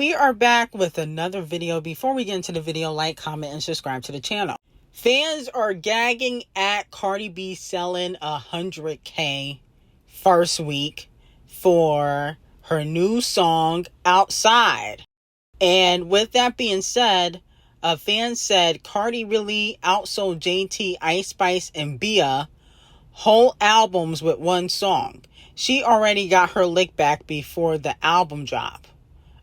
we are back with another video. Before we get into the video, like, comment, and subscribe to the channel. Fans are gagging at Cardi B selling 100K first week for her new song, Outside. And with that being said, a fan said Cardi really outsold JT, Ice Spice, and Bia whole albums with one song. She already got her lick back before the album drop.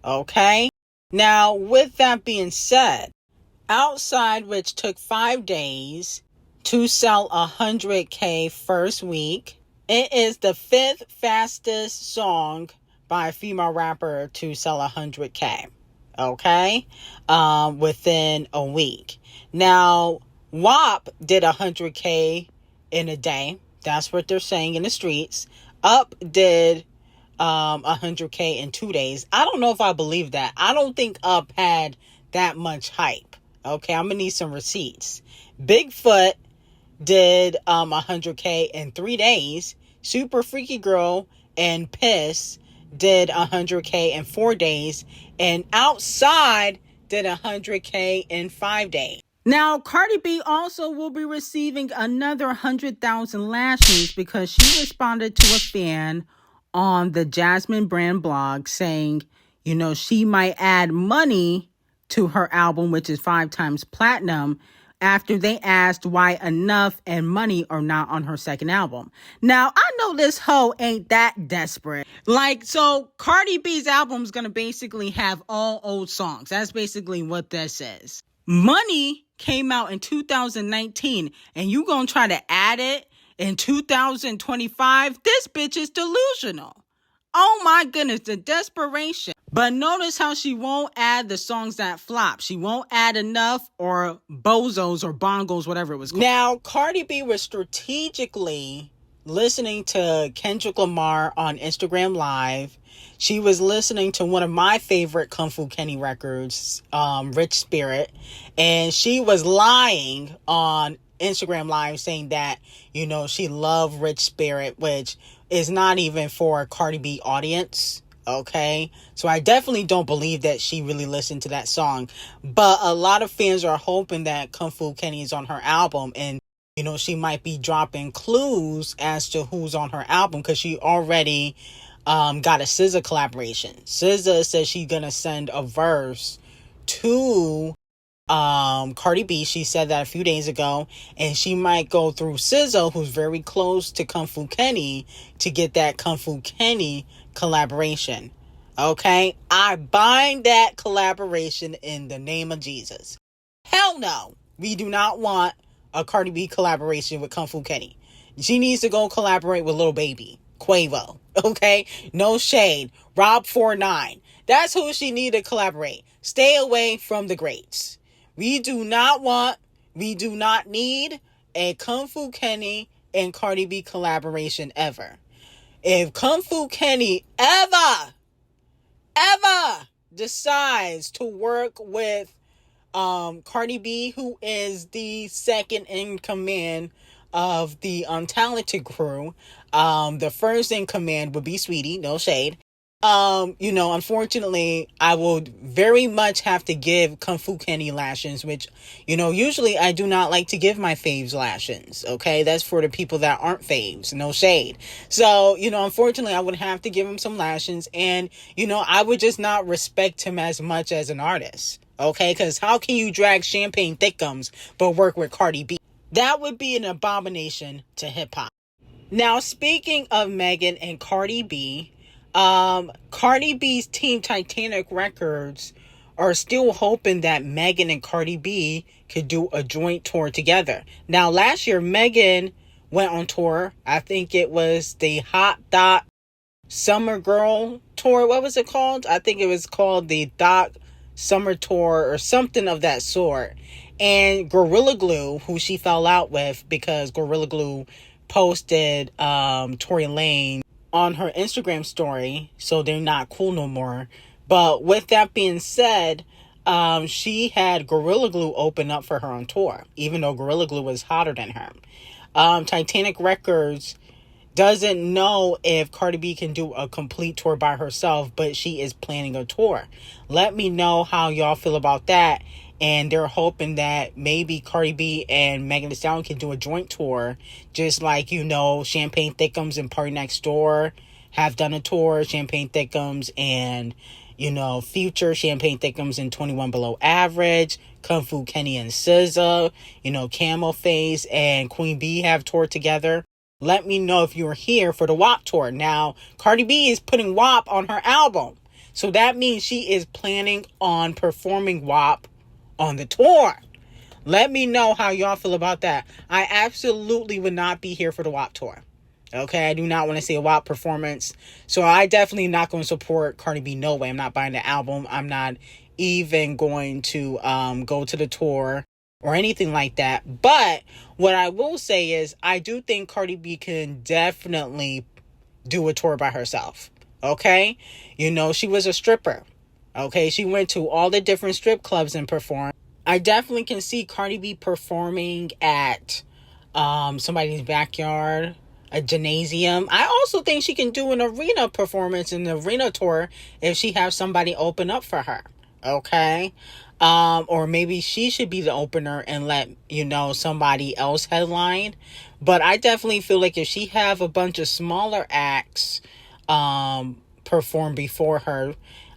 Okay? Now, with that being said, Outside, which took 5 days to sell 100K first week, it is the 5th fastest song by a female rapper to sell 100K. Okay? Within a week. Now, WAP did 100K in a day. That's what they're saying in the streets. Up did 100K in 2 days. I don't know if I believe that. I don't think Up had that much hype. Okay, I'm gonna need some receipts. Bigfoot did 100K in 3 days. Super Freaky Girl and Piss did 100K in 4 days. And Outside did 100K in 5 days. Now, Cardi B also will be receiving another 100,000 lashes because she responded to a fan on the Jasmine brand blog saying, you know, she might add money to her album, which is 5 times platinum, after they asked why Enough and Money are not on her second album. Now, I know this hoe ain't that desperate. Like, so Cardi B's album is going to basically have all old songs. That's basically what this is. Money came out in 2019 and you gonna try to add it in 2025? This bitch is delusional. Oh my goodness, the desperation. But notice how she won't add the songs that flop. She won't add Enough or Bozos or Bongos, whatever it was called. Now, Cardi B was strategically listening to Kendrick Lamar on Instagram Live. She was listening to one of my favorite Kung Fu Kenny records, Rich Spirit. And she was lying on Instagram Live saying that, you know, she loved Rich Spirit, which is not even for a Cardi B audience. Okay, so I definitely don't believe that she really listened to that song. But a lot of fans are hoping that Kung Fu Kenny is on her album, and you know, she might be dropping clues as to who's on her album because she already got a SZA collaboration. SZA says she's gonna send a verse to Cardi B. She said that a few days ago, and she might go through SZA, who's very close to Kung Fu Kenny, to get that Kung Fu Kenny collaboration. Okay, I bind that collaboration in the name of Jesus. Hell no, we do not want a Cardi B collaboration with Kung Fu Kenny. She needs to go collaborate with Lil Baby, Quavo. Okay, no shade. Rob 49. That's who she need to collaborate. Stay away from the greats. We do not need a Kung Fu Kenny and Cardi B collaboration ever. If Kung Fu Kenny ever decides to work with Cardi B, who is the second in command of the Untalented crew, the first in command would be Sweetie, no shade. You know, unfortunately, I will very much have to give Kung Fu Kenny lashings, which, you know, usually I do not like to give my faves lashings. Okay, that's for the people that aren't faves, no shade. So, you know, unfortunately, I would have to give him some lashings, and, you know, I would just not respect him as much as an artist. Okay, because how can you drag Champagne Thickums but work with Cardi B? That would be an abomination to hip hop. Now, speaking of Megan and Cardi B, Cardi B's team Titanic Records are still hoping that Megan and Cardi B could do a joint tour together. Now, last year, Megan went on tour. I think it was the Hot Dot Summer Girl Tour. What was it called? I think it was called the Dot Summer Tour or something of that sort. And Gorilla Glue, who she fell out with because Gorilla Glue posted Tory Lanez on her Instagram story, so they're not cool no more. But with that being said, she had Gorilla Glue open up for her on tour, even though Gorilla Glue was hotter than her. Titanic Records doesn't know if Cardi B can do a complete tour by herself, but she is planning a tour. Let me know how y'all feel about that. And they're hoping that maybe Cardi B and Megan Thee Stallion can do a joint tour, just like, you know, Champagne Thickums and Party Next Door have done a tour. Champagne Thickums and, you know, Future, Champagne Thickums and 21 Below Average, Kung Fu Kenny and SZA, you know, Camel Face and Queen Bee have toured together. Let me know if you're here for the WAP tour. Now, Cardi B is putting WAP on her album. So that means she is planning on performing WAP on the tour. Let me know how y'all feel about that. I absolutely would not be here for the WAP tour. Okay, I do not want to see a WAP performance. So I definitely not going to support Cardi B. No way. I'm not buying the album. I'm not even going to go to the tour or anything like that. But what I will say is I do think Cardi B can definitely do a tour by herself. Okay? You know, she was a stripper. Okay? She went to all the different strip clubs and performed. I definitely can see Cardi B performing at somebody's backyard, a gymnasium. I also think she can do an arena performance, an arena tour, if she has somebody open up for her. Okay? Or maybe she should be the opener and let, you know, somebody else headline. But I definitely feel like if she have a bunch of smaller acts perform before her,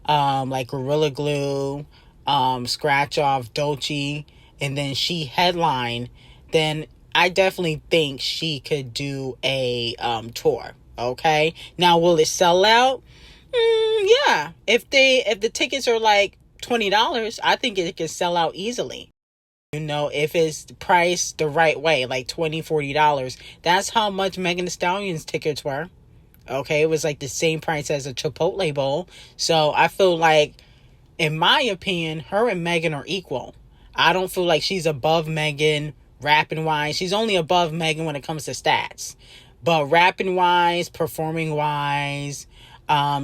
like Gorilla Glue, Scratch Off, Dolce, and then she headline, then I definitely think she could do a tour. Okay? Now, will it sell out? Yeah. If the tickets are like $20, I think it can sell out easily. You know, if it's priced the right way, like $20-$40. That's how much Megan Thee Stallion's tickets were. Okay, it was like the same price as a Chipotle bowl. So I feel like, in my opinion, her and Megan are equal. I don't feel like she's above Megan rapping wise. She's only above Megan when it comes to stats. But rapping wise, performing wise,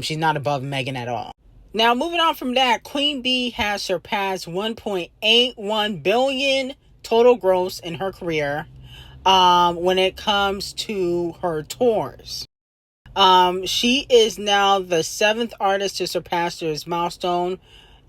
she's not above Megan at all. Now, moving on from that, Queen Bee has surpassed 1.81 billion total gross in her career when it comes to her tours. She is now the 7th artist to surpass this milestone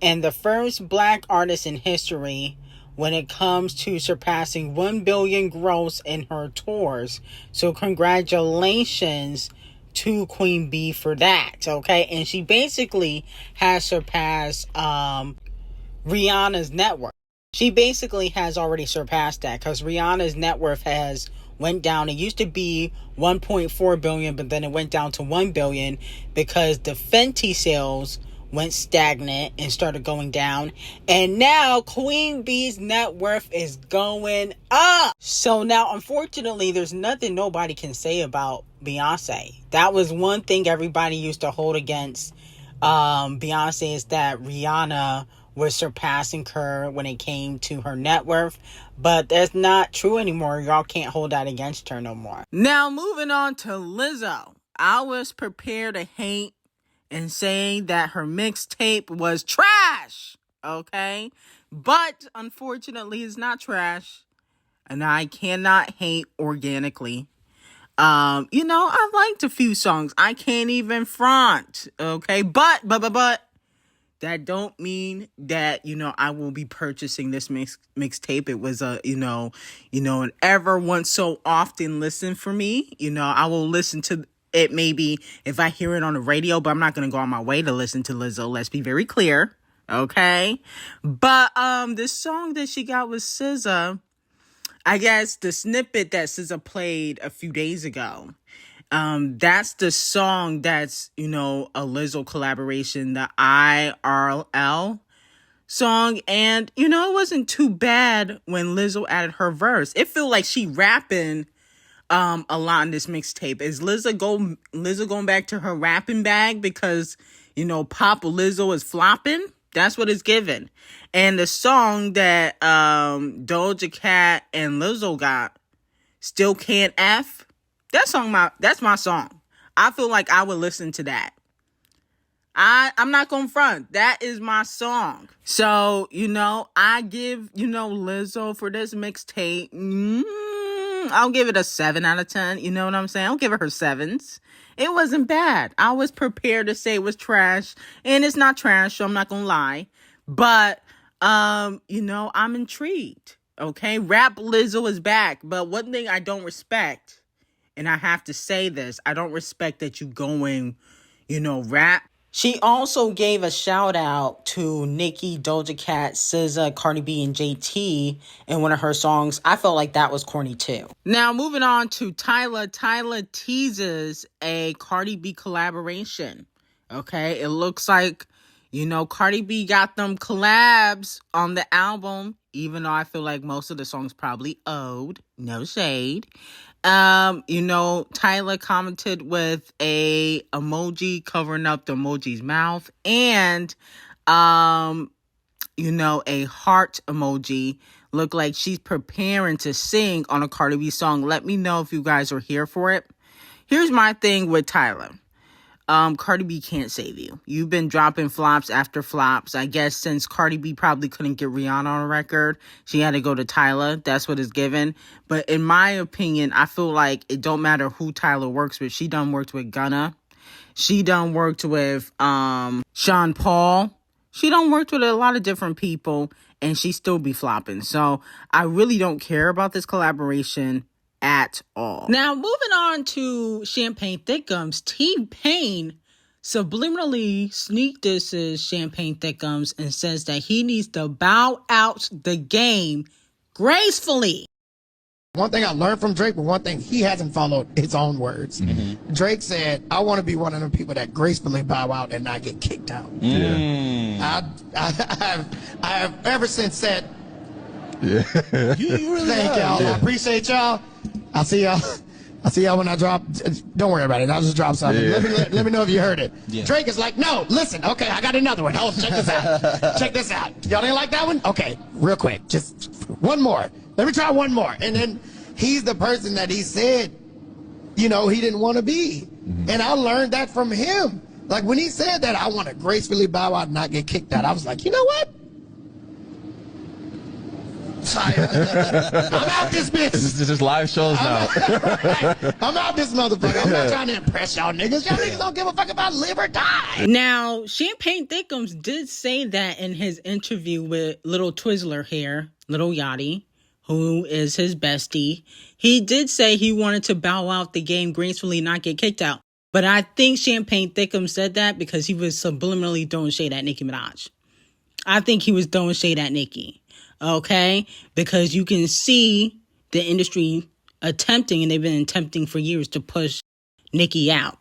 and the first Black artist in history when it comes to surpassing 1 billion gross in her tours. So congratulations to Queen Bee for that, okay? And she basically has surpassed Rihanna's net worth. She basically has already surpassed that because Rihanna's net worth has went down. It used to be 1.4 billion, but then it went down to 1 billion because the Fenty sales went stagnant and started going down. And now Queen Bee's net worth is going up. So now, unfortunately, there's nothing nobody can say about Beyonce. That was one thing everybody used to hold against Beyonce, is that Rihanna was surpassing her when it came to her net worth. But that's not true anymore. Y'all can't hold that against her no more. Now, moving on to Lizzo. I was prepared to hate and say that her mixtape was trash, okay? But unfortunately, it's not trash, and I cannot hate organically. You know, I liked a few songs. I can't even front, okay? But that don't mean that, you know, I will be purchasing this mixtape. It was a, you know, an ever once so often listen for me. You know, I will listen to it maybe if I hear it on the radio, but I'm not going to go on my way to listen to Lizzo. Let's be very clear. Okay. But, this song that she got with SZA, I guess the snippet that SZA played a few days ago, that's the song that's, you know, a Lizzo collaboration, the Y0LÄ song. And, you know, it wasn't too bad when Lizzo added her verse. It felt like she rapping a lot in this mixtape. Is Lizzo going back to her rapping bag because, you know, Pop Lizzo is flopping? That's what it's given. And the song that Doja Cat and Lizzo got, Still Can't F, that's my song. I feel like I would listen to that. I'm not gonna front. That is my song. So, you know, I give, you know, Lizzo for this mixtape I'll give it a 7 out of 10. You know what I'm saying? I'll give her 7s. It wasn't bad. I was prepared to say it was trash, and it's not trash, so I'm not gonna lie. But, I'm intrigued. Okay, Rap Lizzo is back. But one thing I don't respect, and I have to say this, I don't respect that you going, rap. She also gave a shout out to Nicki, Doja Cat, SZA, Cardi B, and JT in one of her songs. I felt like that was corny too. Now moving on to Tyla. Tyla teases a Cardi B collaboration. Okay, it looks like, Cardi B got them collabs on the album, even though I feel like most of the songs probably old. No shade. Tyla commented with a emoji covering up the emoji's mouth and, a heart emoji. Look like she's preparing to sing on a Cardi B song. Let me know if you guys are here for it. Here's my thing with Tyla. Cardi B can't save you. You've been dropping flops after flops. I guess since Cardi B probably couldn't get Rihanna on a record, she had to go to Tyla. That's what it's given. But in my opinion, I feel like it don't matter who Tyla works with. She done worked with Gunna. She done worked with Sean Paul. She done worked with a lot of different people, and she still be flopping. So I really don't care about this collaboration at all. Now, moving on to Champagne Thickums, T-Pain subliminally sneak disses Champagne Thickums and says that he needs to bow out the game gracefully. One thing I learned from Drake, but one thing he hasn't followed his own words. Mm-hmm. Drake said, I want to be one of the people that gracefully bow out and not get kicked out. Yeah. I have ever since said, you really thank y'all. Yeah. I appreciate y'all. I'll see y'all when I drop. Don't worry about it. I'll just drop something. Yeah. Let me know if you heard it. Yeah. Drake is like, no, listen. Okay, I got another one. Oh, check this out. Check this out. Y'all didn't like that one? Okay, real quick. Just one more. Let me try one more. And then he's the person that he said, he didn't want to be. Mm-hmm. And I learned that from him. Like when he said that, I want to gracefully bow out and not get kicked out. I was like, you know what? I'm out this bitch. This is live shows now. I'm out this motherfucker. I'm not trying to impress y'all niggas. Y'all niggas don't give a fuck about live or die. Now, Champagne Thickums did say that in his interview with Little Twizzler here, Little Yachty, who is his bestie. He did say he wanted to bow out the game gracefully, not get kicked out. But I think Champagne Thickums said that because he was subliminally throwing shade at Nicki Minaj. I think he was throwing shade at Nicki. Okay, because you can see the industry attempting, and they've been attempting for years to push Nicki out.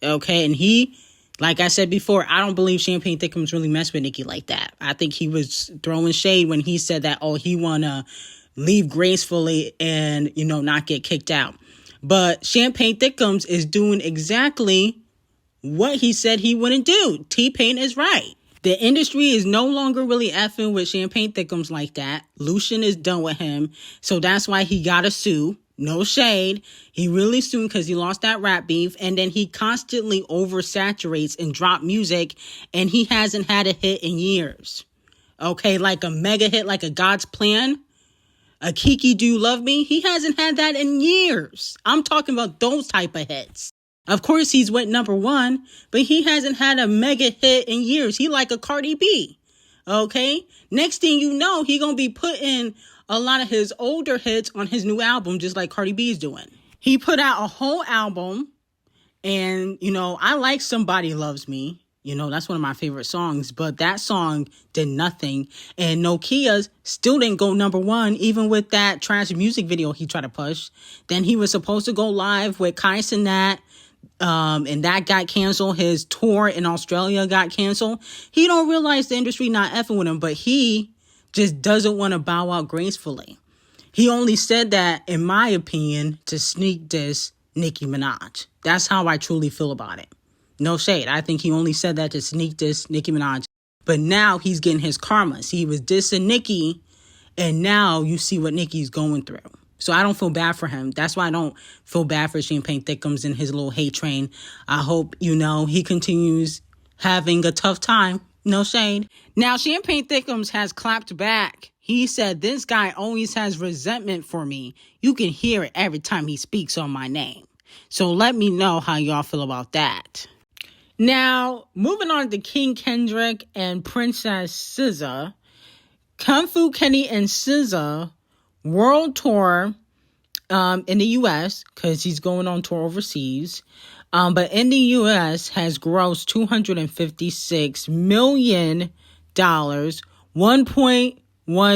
Okay, and he, like I said before, I don't believe Champagne Thickums really messed with Nicki like that. I think he was throwing shade when he said that, he wanna leave gracefully and, not get kicked out. But Champagne Thickums is doing exactly what he said he wouldn't do. T-Pain is right. The industry is no longer really effing with Champagne Thickums like that. Lucian is done with him. So that's why he got to sue. No shade. He really sued because he lost that rap beef. And then he constantly oversaturates and drop music. And he hasn't had a hit in years. Okay, like a mega hit, like a God's Plan. A Kiki Do You Love Me? He hasn't had that in years. I'm talking about those type of hits. Of course, he's went number one, but he hasn't had a mega hit in years. He like a Cardi B, okay? Next thing you know, he gonna be putting a lot of his older hits on his new album, just like Cardi B is doing. He put out a whole album, and, I like Somebody Loves Me. That's one of my favorite songs, but that song did nothing. And Nokia still didn't go number one, even with that trash music video he tried to push. Then he was supposed to go live with Kai Cenat. And that got canceled. His tour in Australia got canceled. He don't realize the industry not effing with him, but he just doesn't want to bow out gracefully. He only said that, in my opinion, to sneak diss Nicki Minaj. That's how I truly feel about it. No shade. I think he only said that to sneak diss Nicki Minaj. But now he's getting his karma. See, he was dissing Nicki, and now you see what Nicki's going through. So I don't feel bad for him. That's why I don't feel bad for Champagne Thickums and his little hate train. I hope, he continues having a tough time. No shade. Now, Champagne Thickums has clapped back. He said, this guy always has resentment for me. You can hear it every time he speaks on my name. So let me know how y'all feel about that. Now, moving on to King Kendrick and Princess SZA. Kung Fu Kenny and SZA world tour in the U.S. because he's going on tour overseas. But in the U.S. has grossed $256 million, 1.1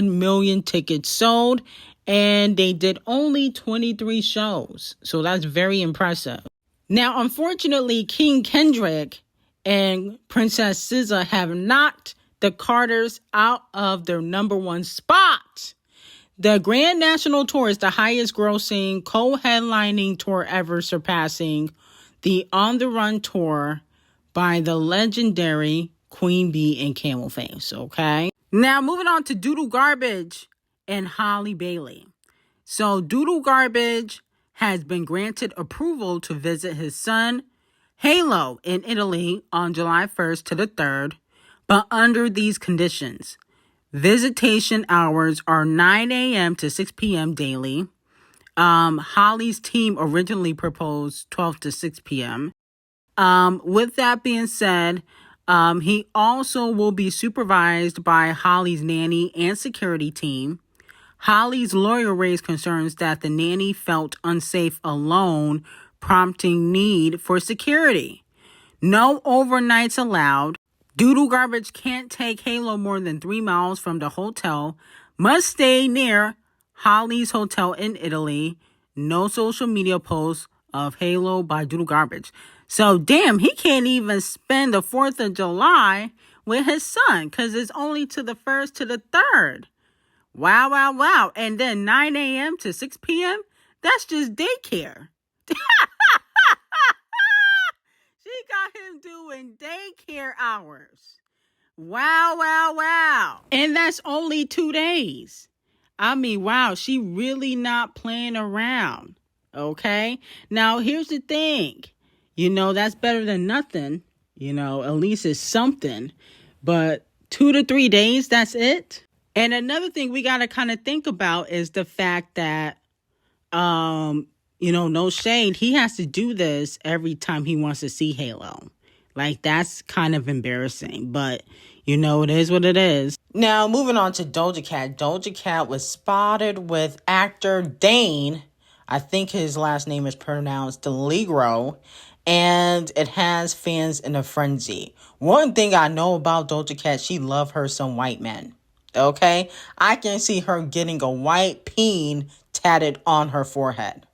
million tickets sold, and they did only 23 shows. So that's very impressive. Now, unfortunately, King Kendrick and Princess SZA have knocked the Carters out of their #1 spot. The Grand National Tour is the highest grossing co-headlining tour ever, surpassing the On the Run tour by the legendary Queen Bee and Camel Face, okay? Now, moving on to Doodle Garbage and Halle Bailey. So, Doodle Garbage has been granted approval to visit his son, Halo, in Italy on July 1st to the 3rd, but under these conditions. Visitation hours are 9 a.m. to 6 p.m. daily. Holly's team originally proposed 12 to 6 p.m. With that being said, he also will be supervised by Holly's nanny and security team. Holly's lawyer raised concerns that the nanny felt unsafe alone, prompting need for security. No overnights allowed. Doodle Garbage can't take Halo more than 3 miles from the hotel. Must stay near Holly's hotel in Italy. No social media posts of Halo by Doodle Garbage. So, damn, he can't even spend the 4th of July with his son because it's only to the 1st to the 3rd. Wow, wow, wow. And then 9 a.m. to 6 p.m.? That's just daycare. She got him doing daycare hours. Wow, wow, wow. And that's only 2 days. I mean, wow, she really not playing around. Okay? Now, here's the thing. That's better than nothing. At least it's something. But 2 to 3 days, that's it. And another thing we got to kind of think about is the fact that, no shade, he has to do this every time he wants to see Halo. Like, that's kind of embarrassing. But, it is what it is. Now, moving on to Doja Cat. Doja Cat was spotted with actor Dane. I think his last name is pronounced Deligro. And it has fans in a frenzy. One thing I know about Doja Cat, she loves her some white men. Okay? I can see her getting a white peen tatted on her forehead.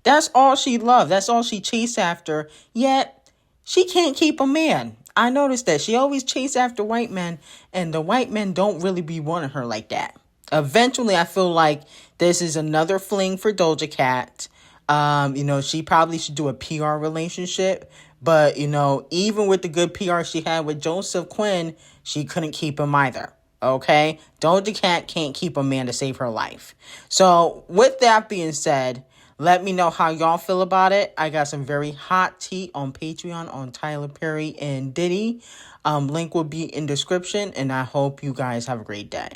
That's all she loves. That's all she chases after. Yet, she can't keep a man. I noticed that. She always chases after white men, and the white men don't really be wanting her like that. Eventually, I feel like this is another fling for Doja Cat. She probably should do a PR relationship. But, even with the good PR she had with Joseph Quinn, she couldn't keep him either. Okay? Doja Cat can't keep a man to save her life. So, with that being said, let me know how y'all feel about it. I got some very hot tea on Patreon on Tyler Perry and Diddy. Link will be in description, and I hope you guys have a great day.